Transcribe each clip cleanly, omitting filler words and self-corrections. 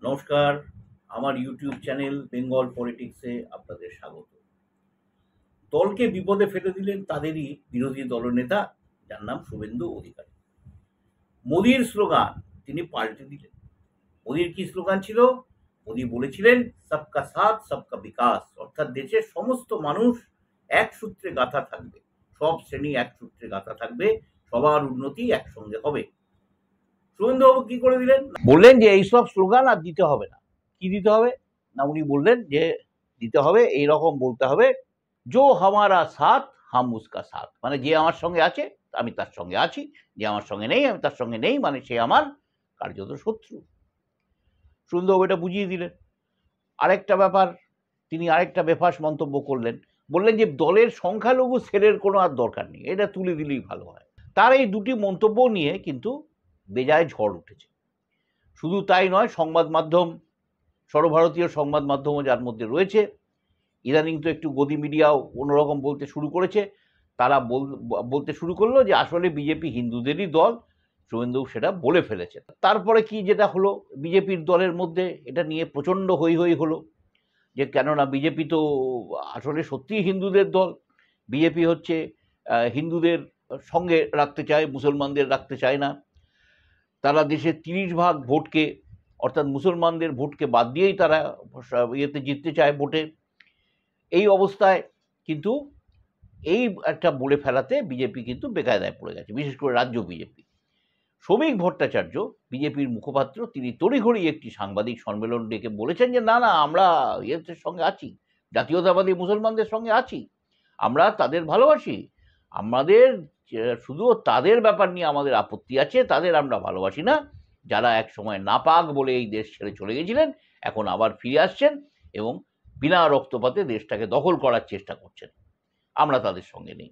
নমস্কার, আমার YouTube channel Bengal পলিটিক্সে আপনাদের স্বাগত। দলকে বিপদে ফেলে দিলেন তাদেরই বিরোধী দলনেতা, যার নাম শুভেন্দু অধিকারী। মোদির স্লোগান তিনি পাল্টে দিলেন। মোদির কি স্লোগান ছিল? মোদি বলেছিলেন সবকা সাথ সবকা বিকাশ, অর্থাৎ দেশের সমস্ত মানুষ এক সূত্রে গাঁথা থাকবে, সব শ্রেণী এক সূত্রে গাঁথা থাকবে, সবার উন্নতি একসঙ্গে হবে। শুভেন্দুবাবু কি করে দিলেন? বললেন যে এইসব স্লোগান আর দিতে হবে না। কি দিতে হবে না, উনি বললেন যে দিতে হবে এইরকম বলতে হবে, জো হামারা সাথ হাম উসকা সাথ, মানে যে আমার সঙ্গে আছে আমি তার সঙ্গে আছি, যে আমার সঙ্গে নেই আমি তার সঙ্গে নেই, মানে সে আমার কার্যত শত্রু। শুভেন্দুবাবু এটা বুঝিয়ে দিলেন। আরেকটা ব্যাপার, তিনি আরেকটা বেফাস মন্তব্য করলেন, বললেন যে দলের সংখ্যালঘু সেলের কোনো আর দরকার নেই, এটা তুলে দিলেই ভালো হয়। তার এই দুটি মন্তব্য নিয়ে কিন্তু বেজায় ঝড় উঠেছে। শুধু তাই নয়, সংবাদ মাধ্যম, সর্বভারতীয় সংবাদ মাধ্যমও যার মধ্যে রয়েছে, ইদানিং তো একটু গদি মিডিয়াও অন্যরকম বলতে শুরু করেছে। তারা বলতে শুরু করলো যে আসলে বিজেপি হিন্দুদেরই দল, শুভেন্দু সেটা বলে ফেলেছে। তারপরে কি যেটা হলো, বিজেপির দলের মধ্যে এটা নিয়ে প্রচণ্ড হৈ হৈ হলো, যে কেননা বিজেপি তো আসলে সত্যিই হিন্দুদের দল। বিজেপি হচ্ছে হিন্দুদের সঙ্গে রাখতে চায়, মুসলমানদের রাখতে চায় না। তারা দেশের 30% ভোটকে, অর্থাৎ মুসলমানদের ভোটকে বাদ দিয়েই তারা ইয়েতে জিততে চায় ভোটে। এই অবস্থায় কিন্তু এই একটা বলে ফেলাতে বিজেপি কিন্তু বেকায়দায় পড়ে গেছে, বিশেষ করে রাজ্য বিজেপি। শ্রমিক ভট্টাচার্য, বিজেপির মুখপাত্র, তিনি তড়িঘড়ি একটি সাংবাদিক সম্মেলন ডেকে বলেছেন যে না না, আমরা ইয়েদের সঙ্গে আছি, জাতীয়তাবাদী মুসলমানদের সঙ্গে আছি, আমরা তাদের ভালোবাসি, আমাদের শুধু তাদের ব্যাপার নিয়ে আমাদের আপত্তি আছে, তাদের আমরা ভালোবাসি না। যারা এক সময় নাপাক বলে এই দেশ ছেড়ে চলে গেছিলেন, এখন আবার ফিরে আসছেন এবং বিনা রক্তপাতে দেশটাকে দখল করার চেষ্টা করছেন, আমরা তাদের সঙ্গে নেই।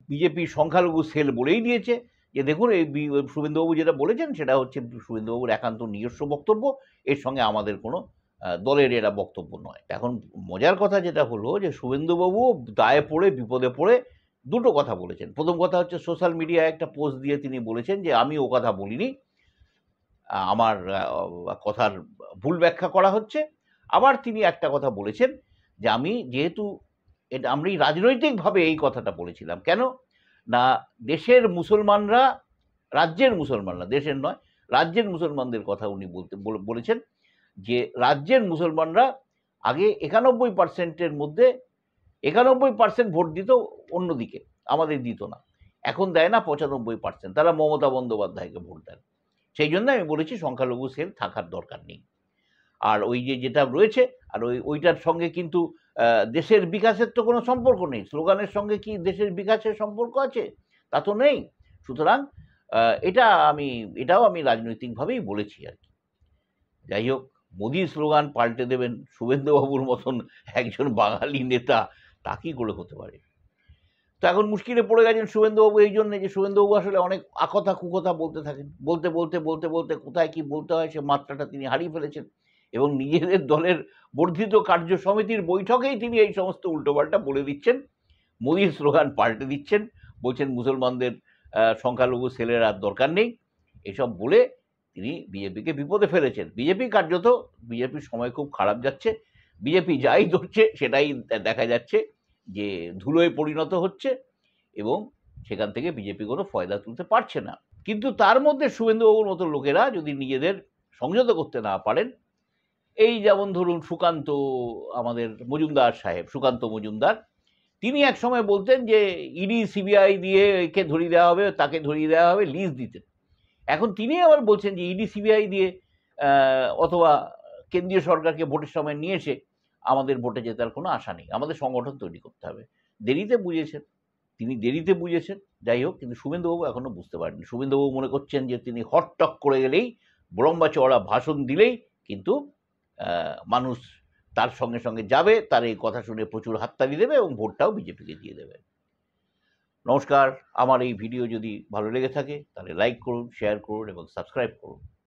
বিজেপির সংখ্যালঘু সেল বলেই দিয়েছে যে দেখুন, এই শুভেন্দুবাবু যেটা বলেছেন সেটা হচ্ছে শুভেন্দুবাবুর একান্ত নিজস্ব বক্তব্য, এর সঙ্গে আমাদের কোনো দলের এরা বক্তব্য নয়। এখন মজার কথা যেটা হলো যে শুভেন্দুবাবু দায়ে পড়ে বিপদে পড়ে দুটো কথা বলেছেন। প্রথম কথা হচ্ছে সোশ্যাল মিডিয়ায় একটা পোস্ট দিয়ে তিনি বলেছেন যে আমি ও কথা বলিনি, আমার কথার ভুল ব্যাখ্যা করা হচ্ছে। আবার তিনি একটা কথা বলেছেন যে আমি যেহেতু এটা আমি রাজনৈতিকভাবে এই কথাটা বলেছিলাম, কেন না দেশের মুসলমানরা, রাজ্যের মুসলমানরা, দেশের নয় রাজ্যের মুসলমানদের কথা উনি বলেছেন যে রাজ্যের মুসলমানরা আগে 91%-এর মধ্যে 91% ভোট দিত অন্যদিকে, আমাদের দিত না, এখন দেয় না 95%, তারা মমতা বন্দ্যোপাধ্যায়কে ভোট দেন। সেই জন্য আমি বলেছি সংখ্যালঘু সেল থাকার দরকার নেই। আর ওই যেটা রয়েছে, আর ওইটার সঙ্গে কিন্তু দেশের বিকাশের তো কোনো সম্পর্ক নেই। স্লোগানের সঙ্গে কি দেশের বিকাশের সম্পর্ক আছে? তা তো নেই। সুতরাং এটাও আমি রাজনৈতিকভাবেই বলেছি আর কি। যাই হোক, মোদির স্লোগান পাল্টে দেবেন শুভেন্দুবাবুর মতন একজন বাঙালি নেতা, তা কি করে হতে পারে? তো এখন মুশকিলে পড়ে গেছেন শুভেন্দুবাবু এই জন্যে যে শুভেন্দুবাবু আসলে অনেক আকথা কুকথা বলতে থাকেন, বলতে বলতে বলতে বলতে কোথায় কি বলতে হয় সে মাত্রাটা তিনি হারিয়ে ফেলেছেন, এবং নিজেদের দলের বর্ধিত কার্য সমিতির বৈঠকেই তিনি এই সমস্ত উল্টোপাল্টা বলে দিচ্ছেন, মোদির স্লোগান পাল্টে দিচ্ছেন, বলছেন মুসলমানদের সংখ্যালঘু সেলের আর দরকার নেই, এসব বলে তিনি বিজেপিকে বিপদে ফেলেছেন। বিজেপির সময় খুব খারাপ যাচ্ছে। বিজেপি যাই ধরছে সেটাই দেখা যাচ্ছে যে ধুলোয় পরিণত হচ্ছে, এবং সেখান থেকে বিজেপি কোনো ফয়দা তুলতে পারছে না। কিন্তু তার মধ্যে শুভেন্দুবাবুর মতো লোকেরা যদি নিজেদের সংযত করতে না পারেন, এই যেমন ধরুন সুকান্ত, আমাদের মজুমদার সাহেব, সুকান্ত মজুমদার, তিনি এক সময় বলতেন যে ইডি সিবিআই দিয়ে একে ধরিয়ে দেওয়া হবে, তাকে ধরিয়ে দেওয়া হবে, লিজ দিতেন। এখন তিনি আবার বলছেন যে ইডি সিবিআই দিয়ে অথবা কেন্দ্রীয় সরকারকে ভোটের সময় নিয়ে এসে আমাদের ভোটে জেতার কোনো আশা নেই, আমাদের সংগঠন তৈরি করতে হবে। তিনি দেরিতে বুঝেছেন। যাই হোক, কিন্তু শুভেন্দুবাবু এখনো বুঝতে পারেননি। শুভেন্দুবাবু মনে করছেন যে তিনি হটটক করে গেলেই, বড়ম্বা চওড়া ভাষণ দিলেই কিন্তু মানুষ তার সঙ্গে সঙ্গে যাবে, তার এই কথা শুনে প্রচুর হাততালি দেবে এবং ভোটটাও বিজেপিকে দিয়ে দেবে। নমস্কার, আমার এই ভিডিও যদি ভালো লেগে থাকে তাহলে লাইক করুন, শেয়ার করুন এবং সাবস্ক্রাইব করুন।